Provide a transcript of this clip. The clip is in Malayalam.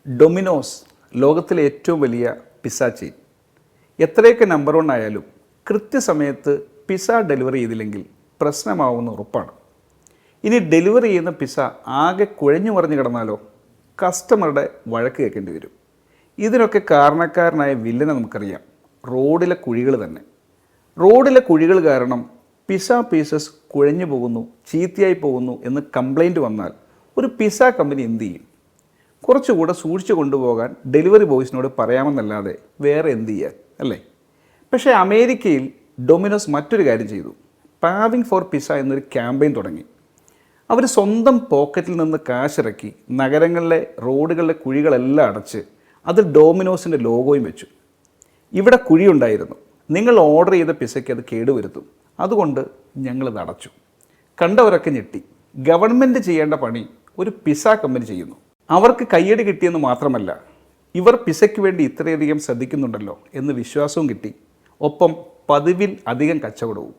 ഡൊമിനോസ് ലോകത്തിലെ ഏറ്റവും വലിയ പിസ്സ ചെയിൻ. എത്രയൊക്കെ നമ്പർ 1 ആയാലും കൃത്യസമയത്ത് പിസ്സ ഡെലിവറി ചെയ്തില്ലെങ്കിൽ പ്രശ്നമാവുമെന്ന് ഉറപ്പാണ്. ഇനി ഡെലിവറി ചെയ്യുന്ന പിസ്സ ആകെ കുഴഞ്ഞു മറിഞ്ഞു കിടന്നാലോ കസ്റ്റമറുടെ വഴക്ക് കേൾക്കേണ്ടി വരും. ഇതിനൊക്കെ കാരണക്കാരനായ വില്ലനെ നമുക്കറിയാം, റോഡിലെ കുഴികൾ തന്നെ. റോഡിലെ കുഴികൾ കാരണം പിസ്സ പീസസ് കുഴഞ്ഞു പോകുന്നു, ചീത്തയായി പോകുന്നു എന്ന് കംപ്ലൈൻറ്റ് വന്നാൽ ഒരു പിസ്സ കമ്പനി എന്ത് ചെയ്യും? കുറച്ചുകൂടെ സൂക്ഷിച്ചു കൊണ്ടുപോകാൻ ഡെലിവറി ബോയ്സിനോട് പറയാമെന്നല്ലാതെ വേറെ എന്ത് ചെയ്യാൻ, അല്ലേ? പക്ഷേ അമേരിക്കയിൽ ഡൊമിനോസ് മറ്റൊരു കാര്യം ചെയ്തു. പാവിങ് ഫോർ പിസ്സ എന്നൊരു ക്യാമ്പയിൻ തുടങ്ങി. അവർ സ്വന്തം പോക്കറ്റിൽ നിന്ന് കാശിറക്കി നഗരങ്ങളിലെ റോഡുകളിലെ കുഴികളെല്ലാം അടച്ച് അതിൽ ഡൊമിനോസിൻ്റെ ലോഗോയും വെച്ചു. ഇവിടെ കുഴിയുണ്ടായിരുന്നു, നിങ്ങൾ ഓർഡർ ചെയ്ത പിസ്സയ്ക്ക് അത് കേടുവരുത്തും, അതുകൊണ്ട് ഞങ്ങളിത് അടച്ചു. കണ്ടവരൊക്കെ ഞെട്ടി. ഗവൺമെൻറ് ചെയ്യേണ്ട പണി ഒരു പിസ്സ കമ്പനി ചെയ്യുന്നു. അവർക്ക് കയ്യടി കിട്ടിയെന്ന് മാത്രമല്ല, ഇവർ പിസ്സയ്ക്ക് വേണ്ടി ഇത്രയധികം ശ്രദ്ധിക്കുന്നുണ്ടല്ലോ എന്ന് വിശ്വാസവും കിട്ടി. ഒപ്പം പതിവിൽ അധികം കച്ചവടവും.